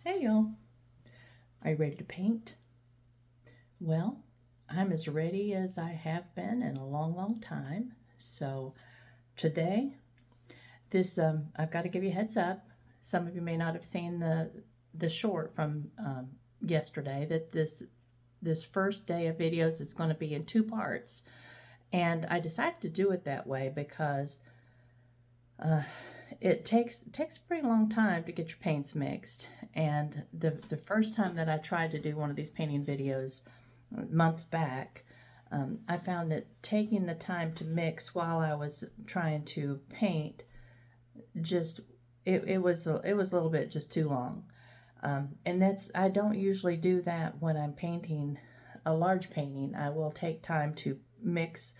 Hey y'all, are you ready to paint? Well, I'm as ready as I have been in a long time. So today, I've got to give you a heads up. Some of you may not have seen the short from yesterday. That this first day of videos is going to be in two parts, and I decided to do it that way because uh, it takes a pretty long time to get your paints mixed. And the first time that I tried to do one of these painting videos months back, I found that taking the time to mix while I was trying to paint just it was a little bit just too long. And I don't usually do that when I'm painting a large painting. I will take time to mix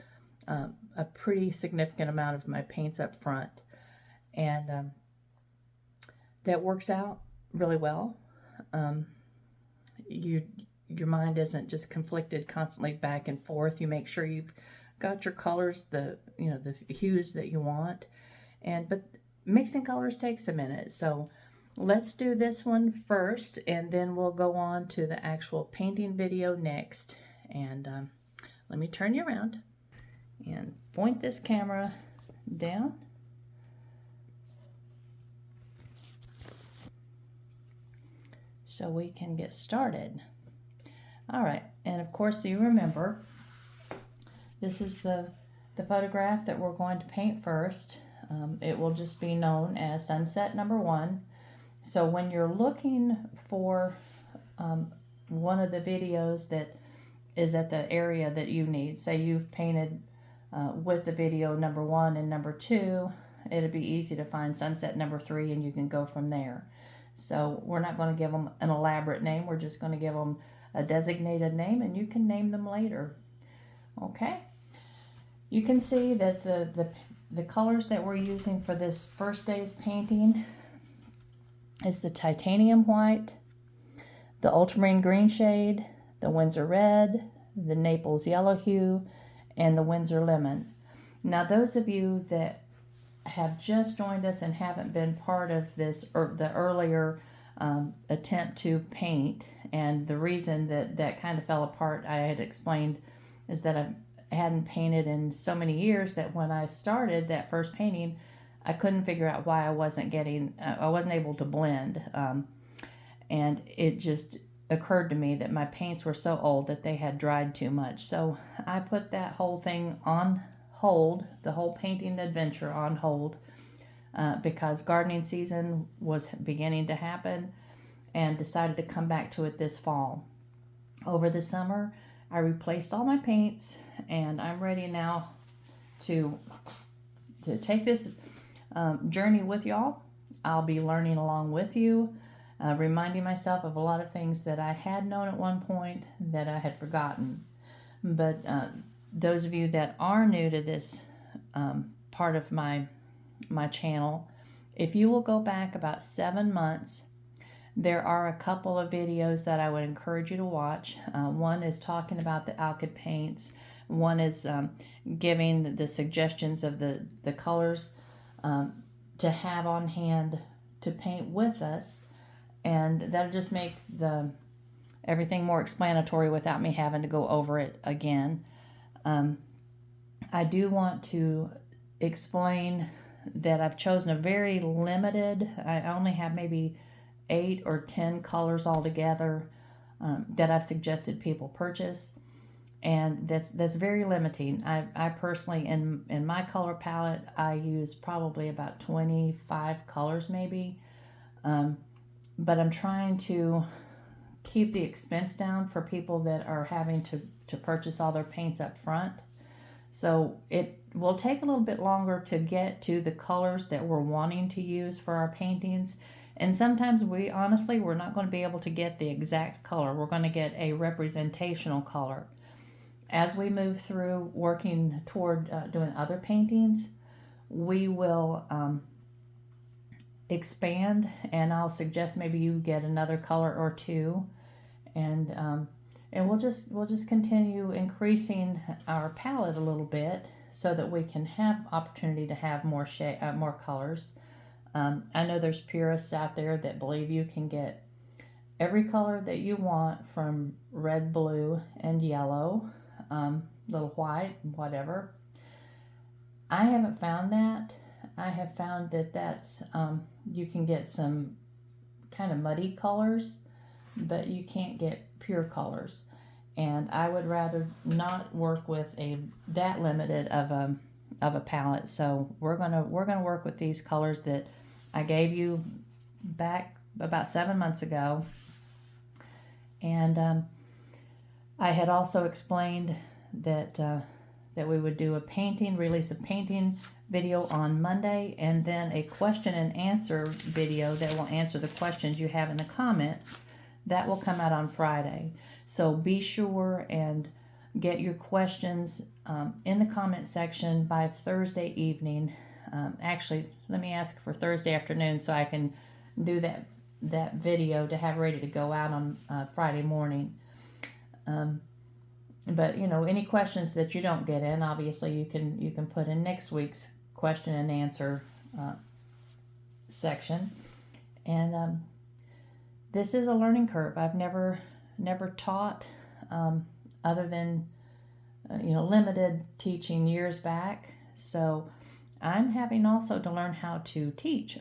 a pretty significant amount of my paints up front, and that works out really well. Um, you your mind isn't just conflicted constantly back and forth. You make sure you've got your colors, the hues that you want, but mixing colors takes a minute. So let's do this one first, and then we'll go on to the actual painting video next. And let me turn you around and point this camera down. So we can get started. All right, and of course you remember, this is the photograph that we're going to paint first. It will just be known as sunset number 1. So when you're looking for one of the videos that is at the area that you need, say you've painted with the video number 1 and number 2, it'll be easy to find sunset number 3, and you can go from there. So we're not going to give them an elaborate name. We're just going to give them a designated name, and you can name them later. Okay? You can see that the colors that we're using for this first day's painting is the titanium white, the ultramarine green shade, the Winsor red, the Naples yellow hue, and the Winsor lemon. Now, those of you that have just joined us and haven't been part of this or the earlier attempt to paint, and the reason that kind of fell apart, I had explained, is that I hadn't painted in so many years that when I started that first painting, I couldn't figure out why I wasn't able to blend, and it just occurred to me that my paints were so old that they had dried too much. So I put that whole thing on hold, the whole painting adventure on hold, because gardening season was beginning to happen, and decided to come back to it this fall. Over the summer, I replaced all my paints, and I'm ready now to take this journey with y'all. I'll be learning along with you, reminding myself of a lot of things that I had known at one point that I had forgotten. But those of you that are new to this part of my channel, if you will go back about 7 months, there are a couple of videos that I would encourage you to watch. One is talking about the alkyd paints. One is giving the suggestions of the colors to have on hand to paint with us, and that'll just make everything more explanatory without me having to go over it again. I do want to explain that I've chosen a very limited, I only have maybe 8 or 10 colors altogether that I've suggested people purchase, and that's very limiting. I personally, in my color palette, I use probably about 25 colors maybe, but I'm trying to keep the expense down for people that are having to purchase all their paints up front. So it will take a little bit longer to get to the colors that we're wanting to use for our paintings. And sometimes we're not going to be able to get the exact color. We're going to get a representational color. As we move through working toward doing other paintings, we will expand, and I'll suggest maybe you get another color or two, and we'll just continue increasing our palette a little bit so that we can have opportunity to have more colors. I know there's purists out there that believe you can get every color that you want, from red, blue, and yellow, little white, whatever. I haven't found that. I have found that that's, you can get some kind of muddy colors, but you can't get pure colors. And I would rather not work with that limited of a palette. So we're gonna work with these colors that I gave you back about 7 months ago. And I had also explained that we would do release a painting video on Monday, and then a question and answer video that will answer the questions you have in the comments. That will come out on Friday. So be sure and get your questions in the comment section by Thursday evening. Actually, let me ask for Thursday afternoon so I can do that video to have ready to go out on Friday morning. But any questions that you don't get in, obviously you can put in next week's question and answer section. And this is a learning curve. I've never taught other than limited teaching years back. So I'm having also to learn how to teach.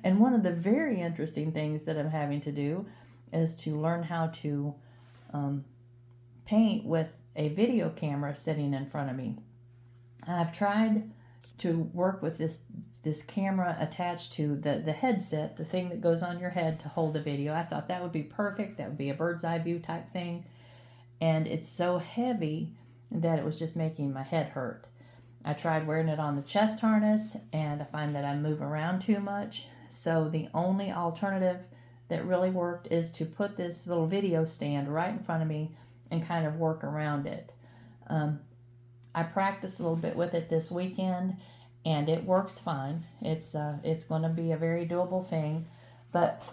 And one of the very interesting things that I'm having to do is to learn how to paint with a video camera sitting in front of me. I've tried to work with this camera attached to the headset, the thing that goes on your head to hold the video. I thought that would be perfect. That would be a bird's eye view type thing. And it's so heavy that it was just making my head hurt. I tried wearing it on the chest harness, and I find that I move around too much. So the only alternative that really worked is to put this little video stand right in front of me and kind of work around it. I practiced a little bit with it this weekend, and it works fine. It's going to be a very doable thing. But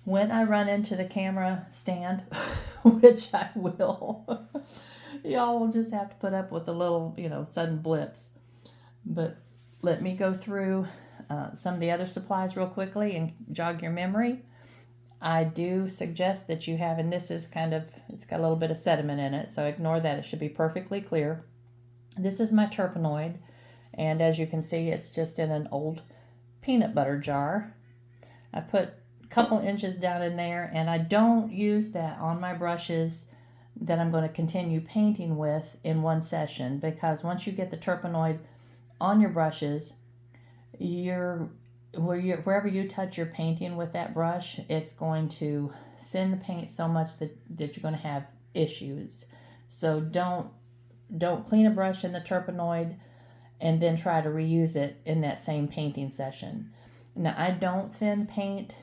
when I run into the camera stand, which I will, y'all will just have to put up with the little, sudden blips. But let me go through some of the other supplies real quickly and jog your memory. I do suggest that you have, and this is it's got a little bit of sediment in it, so ignore that. It should be perfectly clear. This is my Turpenoid, and as you can see, it's just in an old peanut butter jar. I put a couple inches down in there, and I don't use that on my brushes that I'm going to continue painting with in one session, because once you get the Turpenoid on your brushes, wherever you touch your painting with that brush, it's going to thin the paint so much that you're going to have issues. So don't clean a brush in the Turpenoid and then try to reuse it in that same painting session. Now, I don't thin paint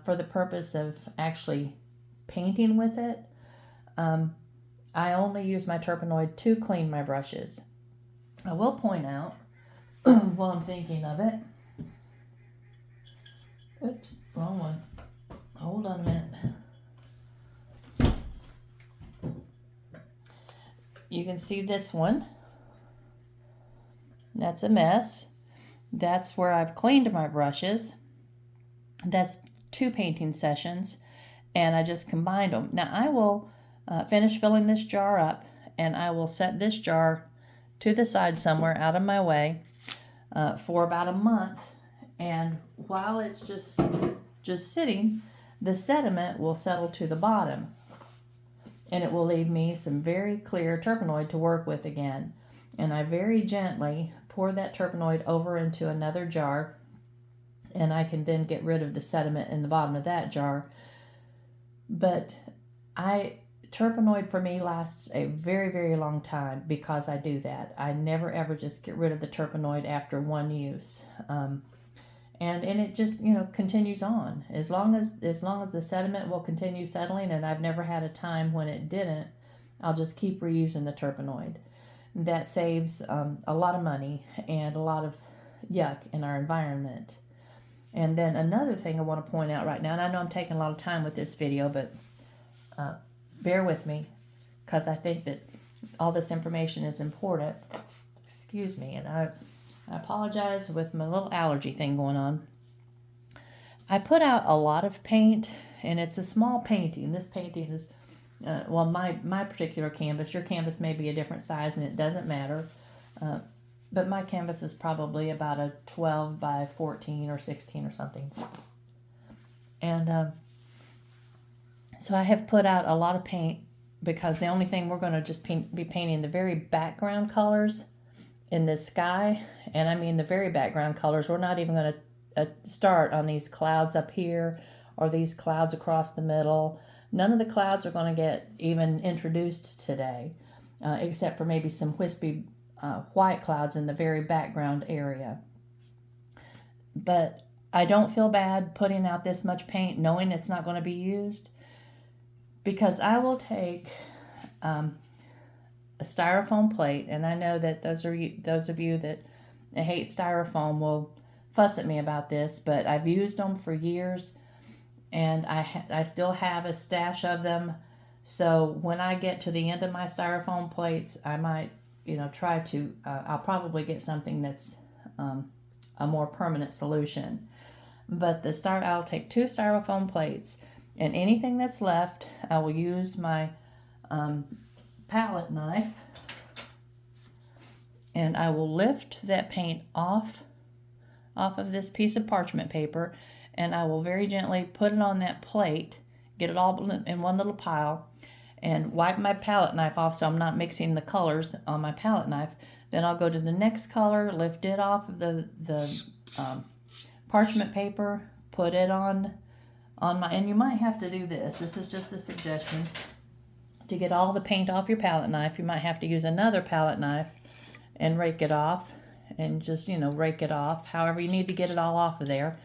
for the purpose of actually painting with it. I only use my Turpenoid to clean my brushes. I will point out, while I'm thinking of it, oops, wrong one. Hold on a minute. You can see this one. That's a mess. That's where I've cleaned my brushes. That's 2 painting sessions, and I just combined them. Now I will finish filling this jar up, and I will set this jar to the side somewhere out of my way for about a month. And while it's just sitting, the sediment will settle to the bottom, and it will leave me some very clear Turpenoid to work with again. And I very gently pour that Turpenoid over into another jar, and I can then get rid of the sediment in the bottom of that jar. But Turpenoid for me lasts a very, very long time because I do that. I never ever just get rid of the Turpenoid after one use. And it just, continues on. As long as the sediment will continue settling, and I've never had a time when it didn't, I'll just keep reusing the Turpenoid. That saves a lot of money and a lot of yuck in our environment. And then another thing I want to point out right now, and I know I'm taking a lot of time with this video, but bear with me, because I think that all this information is important. Excuse me, and I apologize with my little allergy thing going on. I put out a lot of paint, and it's a small painting. This painting is, well, my particular canvas, your canvas may be a different size and it doesn't matter. But my canvas is probably about a 12 by 14 or 16 or something. And so I have put out a lot of paint because the only thing we're going to just be painting the very background colors in this sky. And I mean the very background colors. We're not even going to start on these clouds up here or these clouds across the middle. None of the clouds are going to get even introduced today, except for maybe some wispy white clouds in the very background area. But I don't feel bad putting out this much paint knowing it's not going to be used, because I will take a styrofoam plate, and I know that those of you that hate styrofoam will fuss at me about this, but I've used them for years, and I still have a stash of them. So when I get to the end of my styrofoam plates, I might, try to, I'll probably get something that's a more permanent solution. But I'll take 2 styrofoam plates, and anything that's left, I will use my palette knife, and I will lift that paint off of this piece of parchment paper, and I will very gently put it on that plate, get it all in one little pile, and wipe my palette knife off so I'm not mixing the colors on my palette knife. Then I'll go to the next color, lift it off of the parchment paper, put it on my, and you might have to do this. This is just a suggestion. To get all the paint off your palette knife, you might have to use another palette knife and rake it off, and just, rake it off. However, you need to get it all off of there,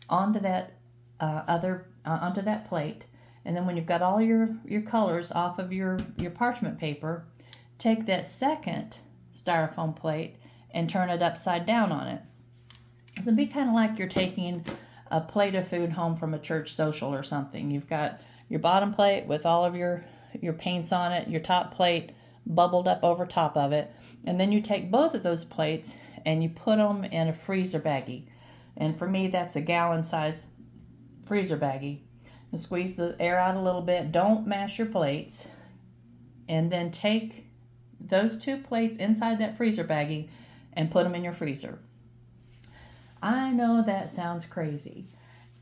onto that onto that plate. And then when you've got all your colors off of your parchment paper, take that second styrofoam plate and turn it upside down on it. So it'd be kind of like you're taking a plate of food home from a church social or something. You've got your bottom plate with all of your paints on it, your top plate bubbled up over top of it, and then you take both of those plates and you put them in a freezer baggie. And for me, that's a gallon size freezer baggie. And squeeze the air out a little bit. Don't mash your plates. And then take those 2 plates inside that freezer baggie and put them in your freezer. I know that sounds crazy.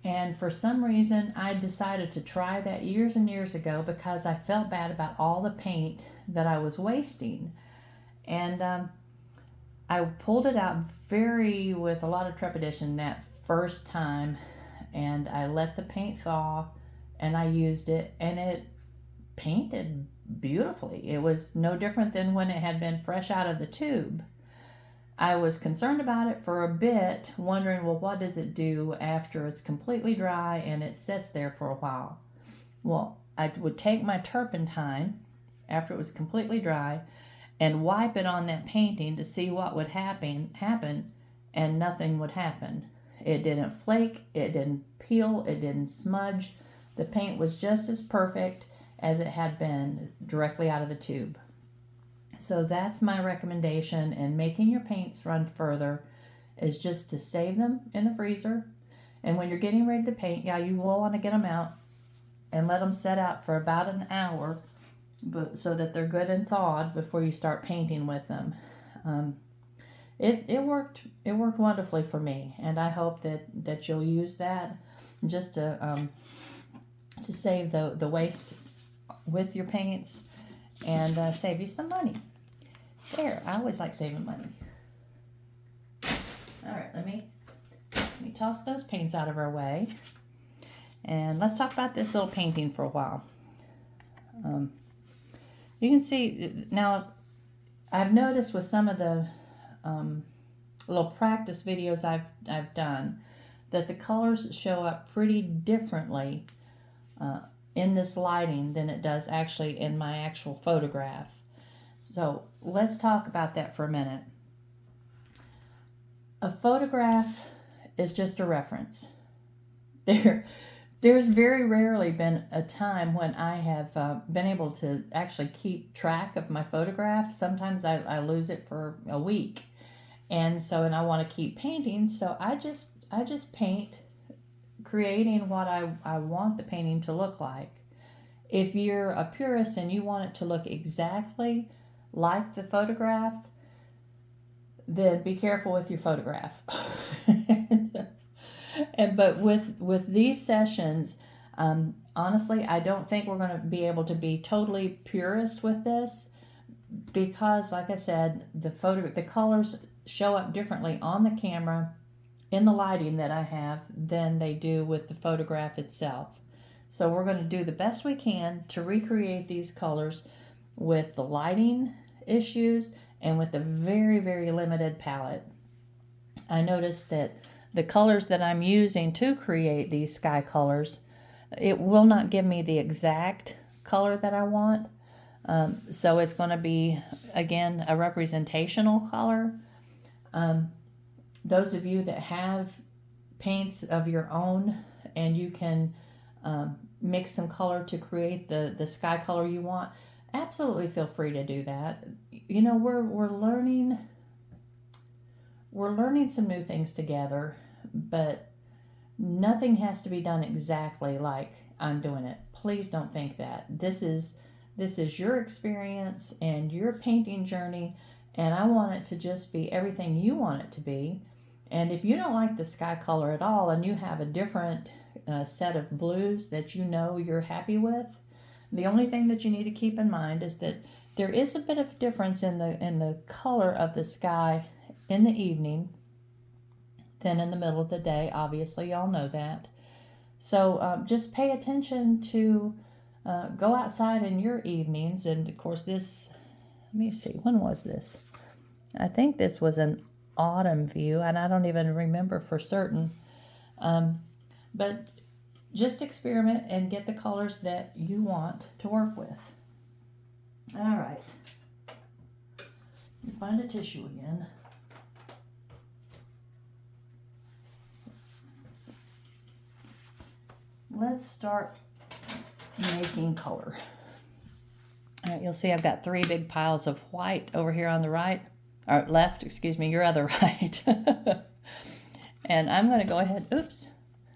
And for some reason, I decided to try that years and years ago because I felt bad about all the paint that I was wasting. And I pulled it out with a lot of trepidation that first time, and I let the paint thaw, and I used it, and it painted beautifully. It was no different than when it had been fresh out of the tube. I was concerned about it for a bit, wondering, well, what does it do after it's completely dry and it sits there for a while? Well, I would take my turpentine after it was completely dry and wipe it on that painting to see what would happen, and nothing would happen. It didn't flake, it didn't peel, it didn't smudge. The paint was just as perfect as it had been directly out of the tube. So that's my recommendation in making your paints run further, is just to save them in the freezer. And when you're getting ready to paint, you will want to get them out and let them set out for about an hour, so that they're good and thawed before you start painting with them. It worked wonderfully for me, and I hope that you'll use that just to save the waste with your paints and save you some money. There, I always like saving money. All right, let me toss those paints out of our way, and let's talk about this little painting for a while. You can see now, I've noticed with some of the little practice videos I've done that the colors show up pretty differently in this lighting than it does actually in my actual photograph. So let's talk about that for a minute. A photograph is just a reference. There's very rarely been a time when I have been able to actually keep track of my photograph. Sometimes I lose it for a week, and I want to keep painting, so I just paint creating what I want the painting to look like. If you're a purist and you want it to look exactly like the photograph, then be careful with your photograph. But with these sessions, honestly, I don't think we're going to be able to be totally purist with this, because, like I said, the colors show up differently on the camera in the lighting that I have than they do with the photograph itself. So we're going to do the best we can to recreate these colors with the lighting issues and with the very, very limited palette. I noticed that the colors that I'm using to create these sky colors, it will not give me the exact color that I want. So it's going to be, again, a representational color. Those of you that have paints of your own and you can mix some color to create the sky color you want, absolutely feel free to do that. You know, we're learning some new things together, but nothing has to be done exactly like I'm doing it. Please don't think that. This is your experience and your painting journey, and I want it to just be everything you want it to be. And if you don't like the sky color at all and you have a different set of blues that you know you're happy with, the only thing that you need to keep in mind is that there is a bit of difference in the color of the sky in the evening than in the middle of the day. Obviously, y'all know that. So just pay attention to go outside in your evenings. And of course this, let me see, when was this? I think this was an autumn view, and I don't even remember for certain. But just experiment and get the colors that you want to work with. All right. Find a tissue again. Let's start making color. All right, you'll see I've got 3 big piles of white over here on the right, or left, excuse me, your other right. And I'm going to go ahead, oops,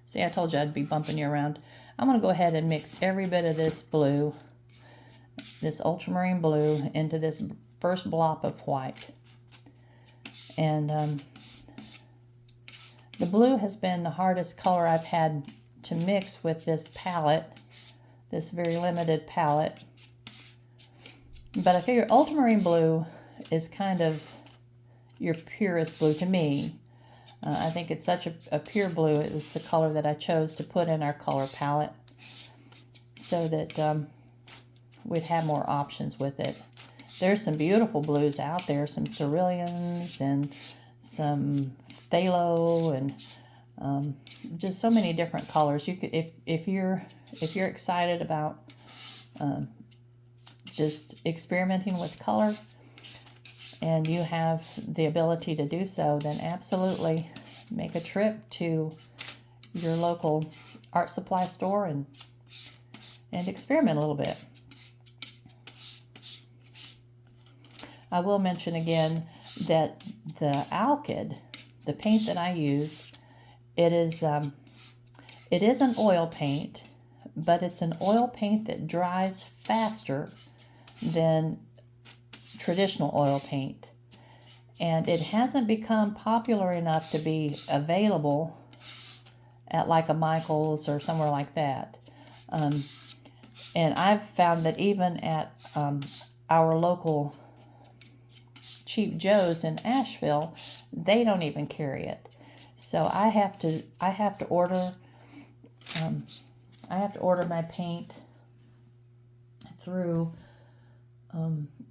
see, I told you I'd be bumping you around. I'm going to go ahead and mix every bit of this blue, this ultramarine blue, into this first blob of white. And the blue has been the hardest color I've had to mix with this palette, this very limited palette. But I figure ultramarine blue is kind of your purest blue to me. I think it's such a pure blue. It was the color that I chose to put in our color palette so that we'd have more options with it. There's some beautiful blues out there, some ceruleans and some phthalo and just so many different colors. You could, if you're excited about just experimenting with color, and you have the ability to do so, then absolutely make a trip to your local art supply store and experiment a little bit. I will mention again that the Alkyd, the paint that I use, it is an oil paint, but it's an oil paint that dries faster than traditional oil paint, and it hasn't become popular enough to be available at like a Michael's or somewhere like that. And I've found that even at our local Cheap Joe's in Asheville, they don't even carry it. So I have to order my paint through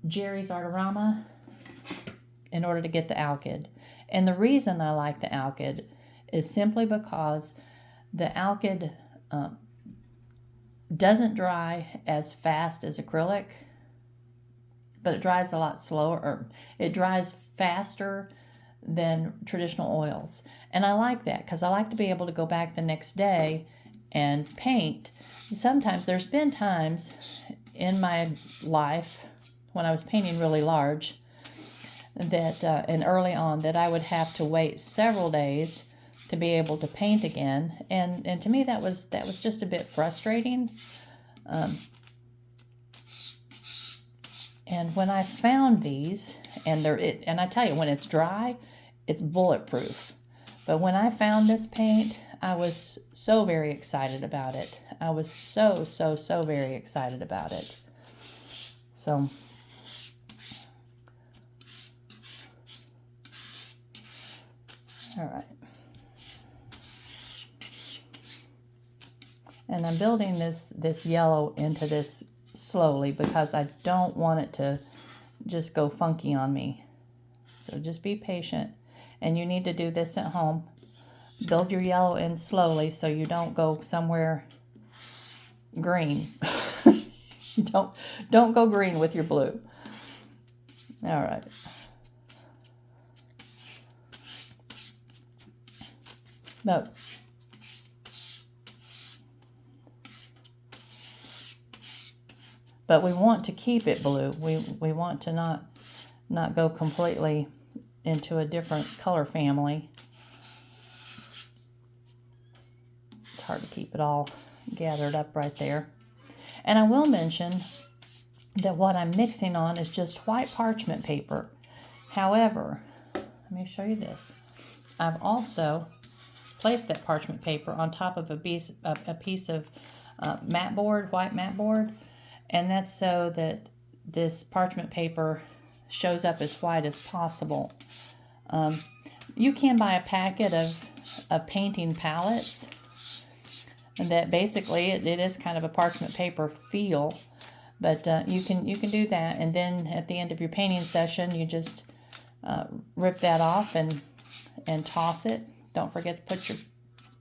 Jerry's Artorama in order to get the Alkyd. And the reason I like the Alkyd is simply because the Alkyd doesn't dry as fast as acrylic, but it dries a lot slower, or it dries faster than traditional oils. And I like that because I like to be able to go back the next day and paint. Sometimes there's been times in my life when I was painting really large that and early on that I would have to wait several days to be able to paint again. And to me that was just a bit frustrating. And when I found these, and I tell you, when it's dry, it's bulletproof. But when I found this paint, I was so very excited about it. I was so very excited about it. So, all right. And I'm building this yellow into this slowly because I don't want it to just go funky on me. So just be patient. And you need to do this at home. Build your yellow in slowly so you don't go somewhere green. Don't go green with your blue. All right. But we want to keep it blue. We want to not go completely into a different color family. It's hard to keep it all gathered up right there. And I will mention that what I'm mixing on is just white parchment paper. However, let me show you this. I've also placed that parchment paper on top of a piece of mat board, white mat board, and that's so that this parchment paper shows up as white as possible. You can buy a packet of painting palettes, and that basically it is kind of a parchment paper feel, but you can do that, and then at the end of your painting session, you just rip that off and toss it. Don't forget to put your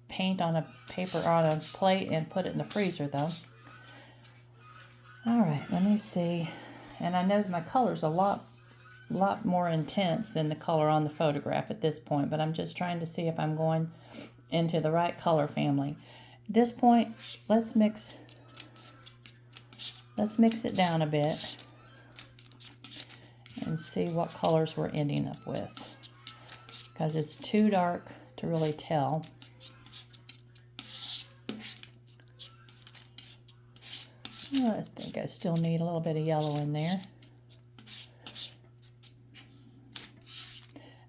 paint on a paper or on a plate and put it in the freezer though. All right, let me see. And I know my color's a lot more intense than the color on the photograph at this point, but I'm just trying to see if I'm going into the right color family. At this point, let's mix it down a bit and see what colors we're ending up with, because it's too dark to really tell. I think I still need a little bit of yellow in there.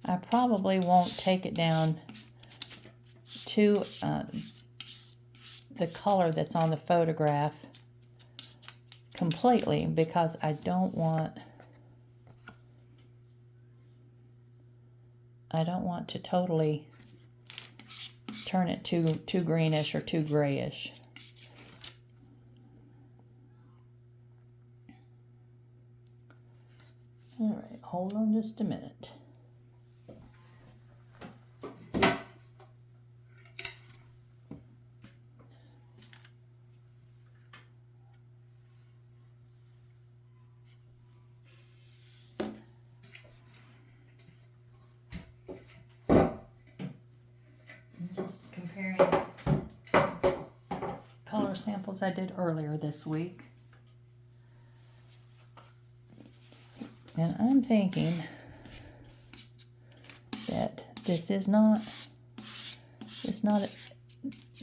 I probably won't take it down to the color that's on the photograph completely, because I don't want to totally turn it too greenish or too grayish. All right, hold on just a minute. Just comparing color samples I did earlier this week. And I'm thinking that this is not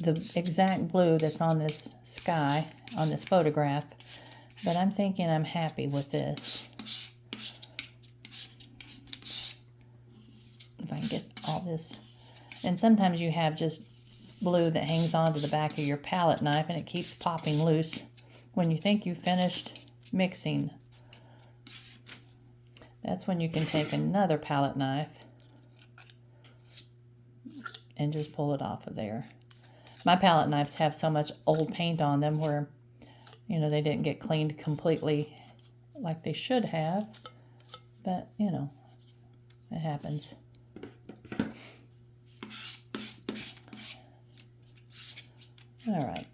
the exact blue that's on this sky, on this photograph, but I'm thinking I'm happy with this. If I can get all this. And sometimes you have just blue that hangs onto the back of your palette knife and it keeps popping loose when you think you've finished mixing. That's when you can take another palette knife and just pull it off of there. My palette knives have so much old paint on them where, you know, they didn't get cleaned completely like they should have, but, you know, it happens. All right.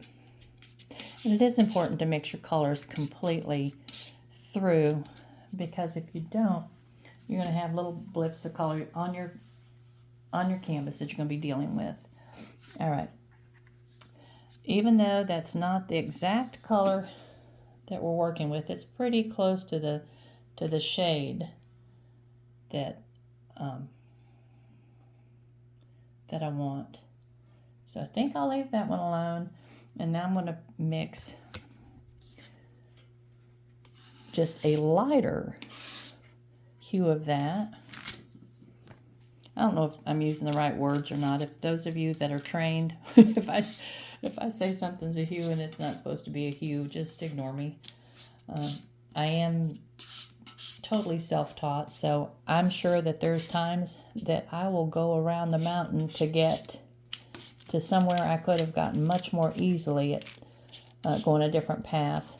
And it is important to mix your colors completely through, because if you don't, you're going to have little blips of color on your canvas that you're going to be dealing with. All right. Even though that's not the exact color that we're working with, it's pretty close to the that I want. So I think I'll leave that one alone. And now I'm going to mix just a lighter hue of that. I don't know if I'm using the right words or not. If those of you that are trained, if I say something's a hue and it's not supposed to be a hue, just ignore me. I am totally self-taught, so I'm sure that there's times that I will go around the mountain to get to somewhere I could have gotten much more easily at going a different path.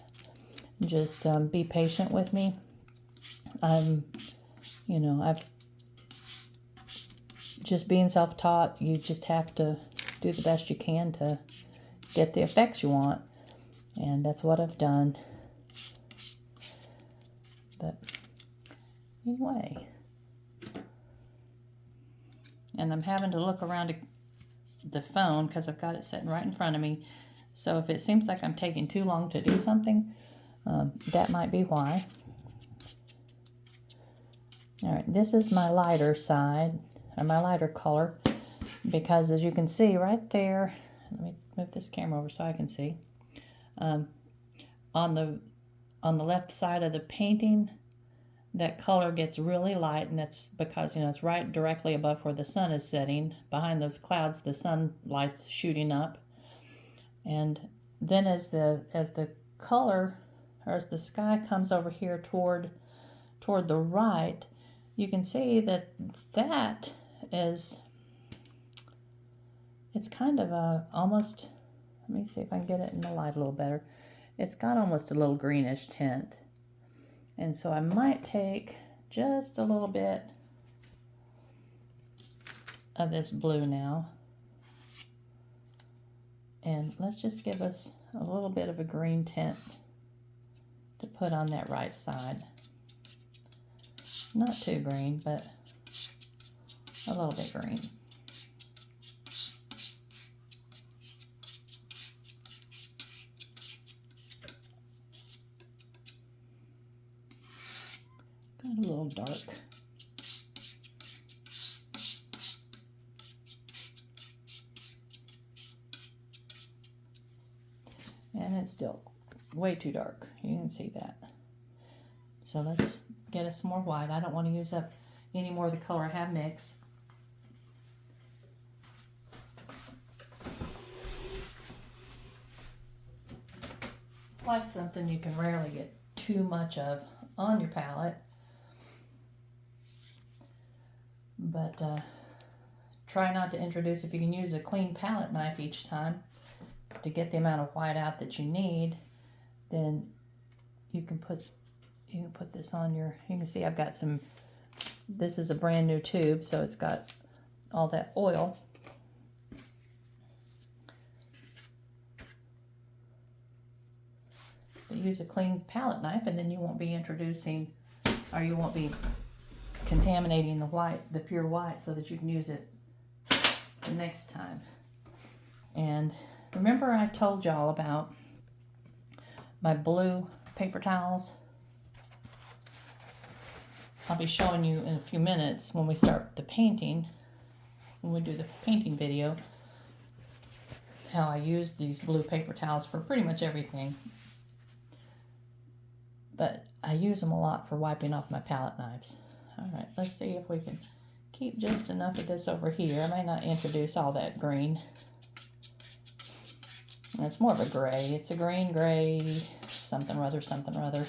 Just be patient with me. I've just being self-taught, you just have to do the best you can to get the effects you want. And that's what I've done. But anyway. And I'm having to look around the phone because I've got it sitting right in front of me. So if it seems like I'm taking too long to do something, that might be why. All right, this is my lighter side, or my lighter color, because as you can see right there, let me move this camera over so I can see. On the left side of the painting, that color gets really light, and that's because it's right directly above where the sun is setting. Behind those clouds, the sunlight's shooting up, and then as the color, or as the sky comes over here toward the right, you can see that is, it's kind of almost, let me see if I can get it in the light a little better. It's got almost a little greenish tint. And so I might take just a little bit of this blue now. And let's just give us a little bit of a green tint to put on that right side. Not too green, but a little bit green. Got a little dark. And it's still way too dark. You can see that. So let's get us some more white. I don't want to use up any more of the color I have mixed. White's something you can rarely get too much of on your palette. But try not to introduce, if you can use a clean palette knife each time to get the amount of white out that you need, then you can put this on your, you can see I've got some, this is a brand new tube, so it's got all that oil. But use a clean palette knife and then you won't be introducing, or you won't be contaminating the white, the pure white, so that you can use it the next time. And remember I told y'all about my blue paper towels? I'll be showing you in a few minutes when we start the painting, when we do the painting video, how I use these blue paper towels for pretty much everything. But I use them a lot for wiping off my palette knives. All right, let's see if we can keep just enough of this over here. I may not introduce all that green. And it's more of a gray. It's a green, gray, something or other, something or other.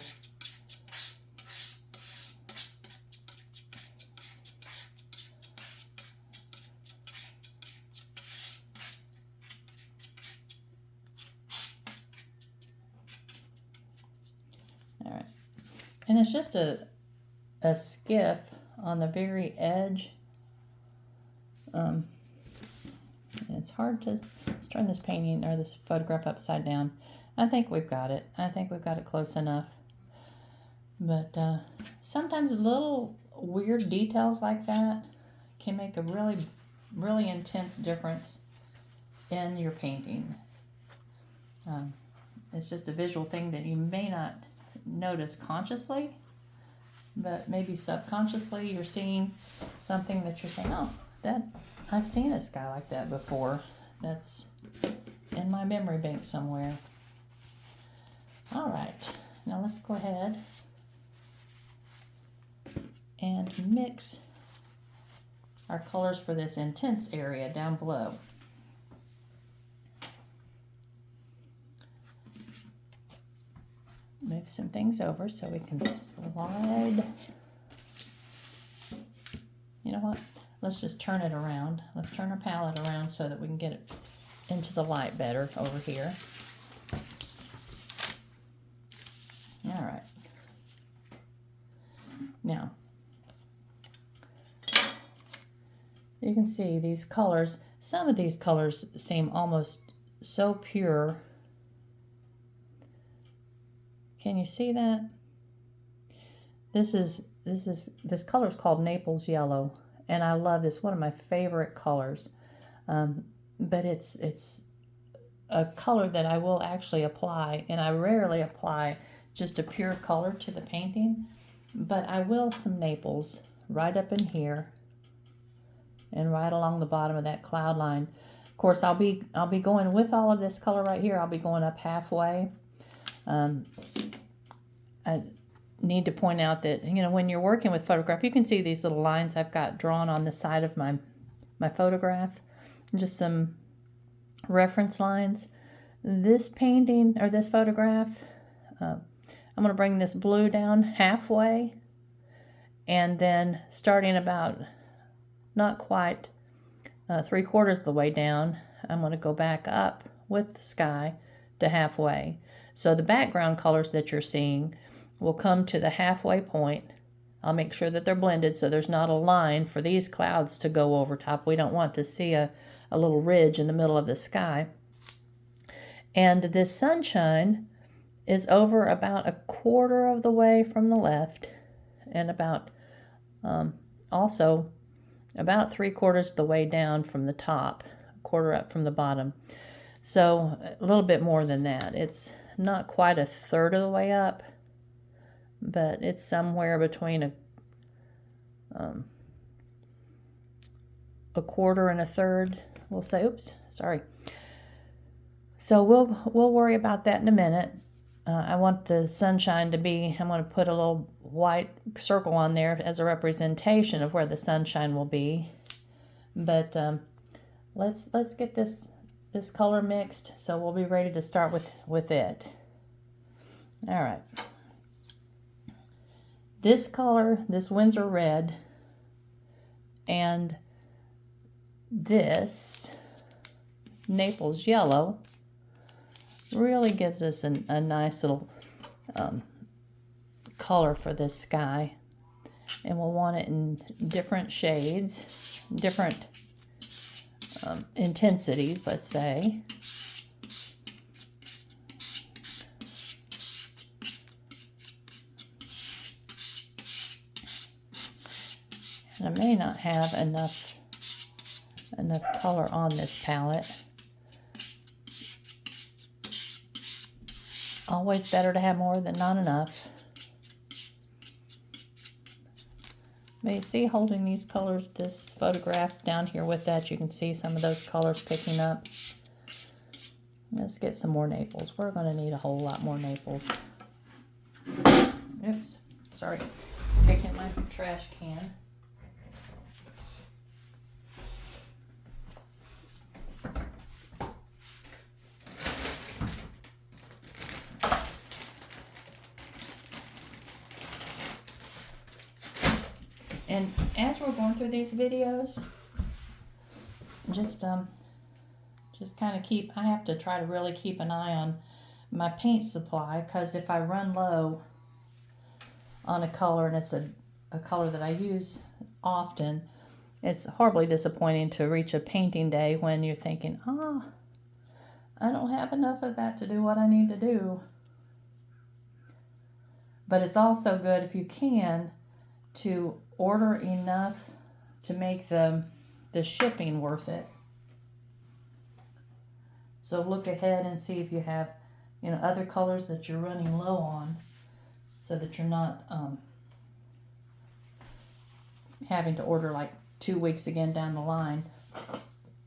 All right, and it's just a skiff on the very edge. And it's hard to, let's turn this painting or this photograph upside down. I think we've got it. I think we've got it close enough. But sometimes little weird details like that can make a really, really intense difference in your painting. It's just a visual thing that you may not notice consciously, but maybe subconsciously you're seeing something that you're saying, oh, that I've seen a sky like that before. That's in my memory bank somewhere. All right, now let's go ahead and mix our colors for this intense area down below. Move some things over so we can slide. You know what? Let's just turn it around. Let's turn our palette around so that we can get it into the light better over here. All right. Now, you can see these colors. Some of these colors seem almost so pure. Can you see that? This color is called Naples Yellow, and I love this. One of my favorite colors. But it's a color that I will actually apply, and I rarely apply just a pure color to the painting, but I will some Naples right up in here and right along the bottom of that cloud line. Of course, I'll be going with all of this color right here. I'll be going up halfway. I need to point out that, you know, when you're working with photograph, you can see these little lines I've got drawn on the side of my photograph, just some reference lines. This painting or this photograph, I'm going to bring this blue down halfway, and then starting about not quite 3/4 of the way down, I'm going to go back up with the sky to halfway. So the background colors that you're seeing will come to the halfway point. I'll make sure that they're blended so there's not a line for these clouds to go over top. We don't want to see a little ridge in the middle of the sky. And this sunshine is over about 1/4 of the way from the left, and about also about 3/4 of the way down from the top, 1/4 up from the bottom. So a little bit more than that. It's not quite 1/3 of the way up, but it's somewhere between a 1/4 and 1/3. We'll say, oops, sorry. So we'll worry about that in a minute. I want the sunshine to be, I'm going to put a little white circle on there as a representation of where the sunshine will be. But let's get this color mixed, so we'll be ready to start with it. All right. This color, this Winsor red, and this Naples yellow really gives us a nice little color for this sky. And we'll want it in different shades, different intensities, let's say. And I may not have enough color on this palette. Always better to have more than not enough. But you see, holding these colors, this photograph down here with that, you can see some of those colors picking up. Let's get some more Naples. We're going to need a whole lot more Naples. Oops, sorry, kicking my trash can. And as we're going through these videos, just kind of keep, I have to try to really keep an eye on my paint supply, because if I run low on a color and it's a color that I use often, it's horribly disappointing to reach a painting day when you're thinking, I don't have enough of that to do what I need to do. But it's also good, if you can, to order enough to make the shipping worth it. So look ahead and see if you have, other colors that you're running low on, so that you're not having to order like 2 weeks again down the line.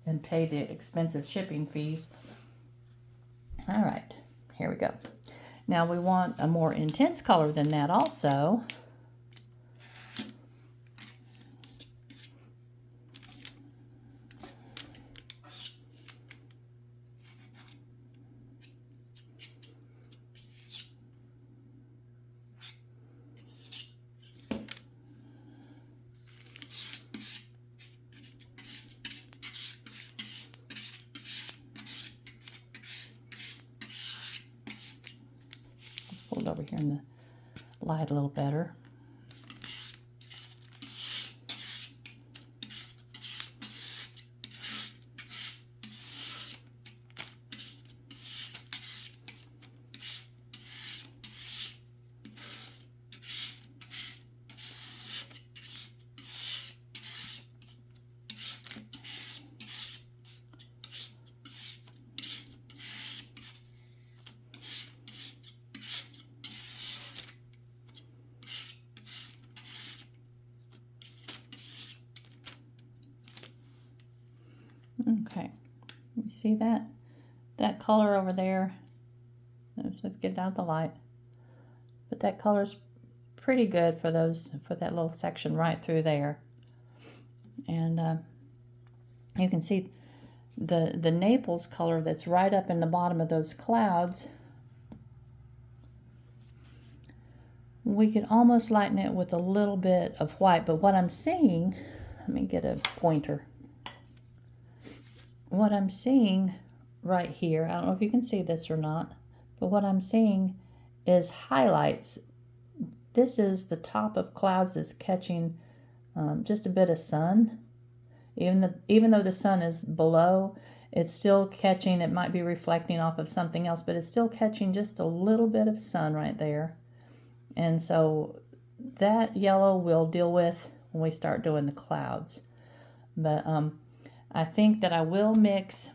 and pay the expensive shipping fees. All right, here we go. Now we want a more intense color than that also. Hold over here in the light a little better. Okay, you see that color over there? Oops, let's get it out of the light. But that color's pretty good for that little section right through there. And you can see the Naples color that's right up in the bottom of those clouds. We could almost lighten it with a little bit of white, but what I'm seeing, let me get a pointer. What I'm seeing right here, I don't know if you can see this or not, but what I'm seeing is highlights. This is the top of clouds that's catching just a bit of sun. Even though the sun is below, it's still catching, it might be reflecting off of something else, but it's still catching just a little bit of sun right there. And so that yellow we'll deal with when we start doing the clouds. But I think that I will mix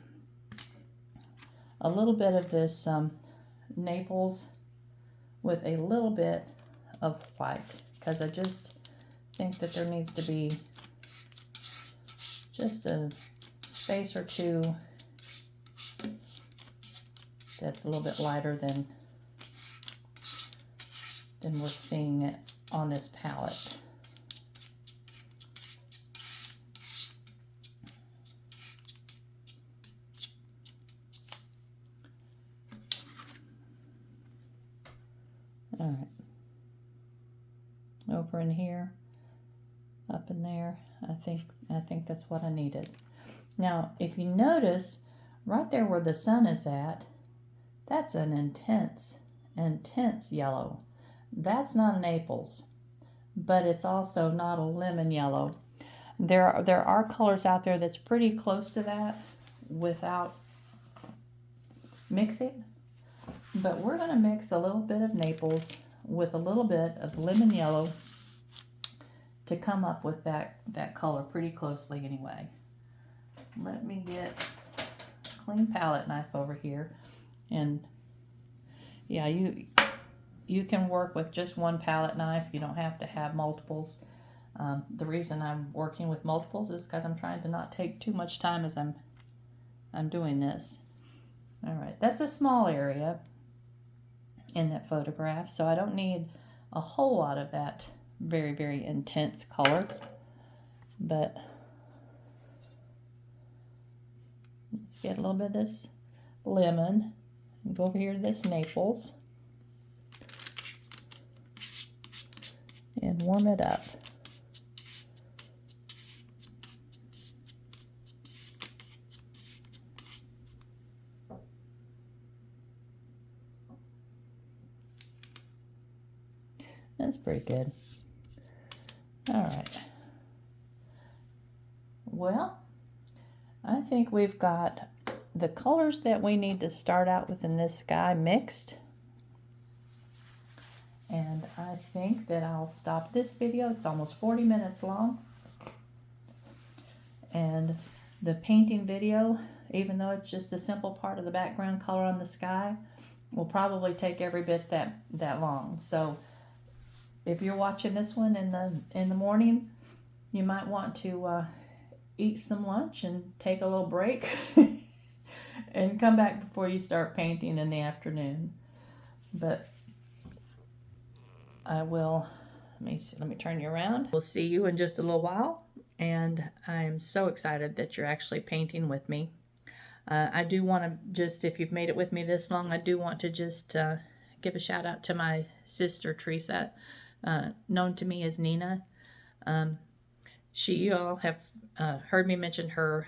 a little bit of this Naples with a little bit of white, because I just think that there needs to be just a space or two that's a little bit lighter than we're seeing it on this palette. All right, over in here, up in there, I think that's what I needed. Now, if you notice, right there where the sun is at, that's an intense yellow. That's not a Naples, but it's also not a lemon yellow. There are colors out there that's pretty close to that without mixing. But we're going to mix a little bit of Naples with a little bit of lemon yellow to come up with that color pretty closely anyway. Let me get a clean palette knife over here. And yeah, you can work with just one palette knife. You don't have to have multiples. The reason I'm working with multiples is because I'm trying to not take too much time as I'm doing this. All right, that's a small area in that photograph, so I don't need a whole lot of that very, very intense color. But let's get a little bit of this lemon and go over here to this Naples and warm it up. That's pretty good. All right. Well, I think we've got the colors that we need to start out with in this sky mixed. And I think that I'll stop this video. It's almost 40 minutes long. And the painting video, even though it's just a simple part of the background color on the sky, will probably take every bit that long. So if you're watching this one in the morning, you might want to eat some lunch and take a little break and come back before you start painting in the afternoon. But I will, let me turn you around. We'll see you in just a little while, and I'm so excited that you're actually painting with me. I do want to just, if you've made it with me this long, I do want to just give a shout out to my sister Teresa, known to me as Nina. You all have heard me mention her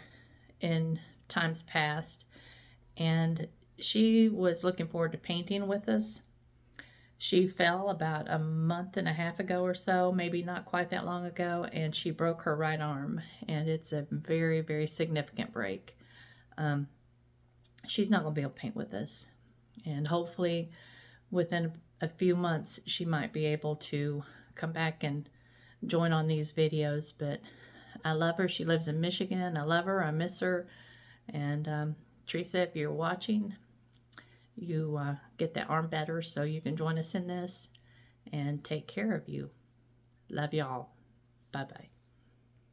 in times past, and she was looking forward to painting with us. She fell about a month and a half ago or so, maybe not quite that long ago, and she broke her right arm, and it's a very, very significant break. She's not going to be able to paint with us, and hopefully within a few months she might be able to come back and join on these videos. But I love her. She lives in Michigan. I love her. I miss her. And Teresa, if you're watching, you get that arm better so you can join us in this, and take care of you. Love y'all. Bye-bye.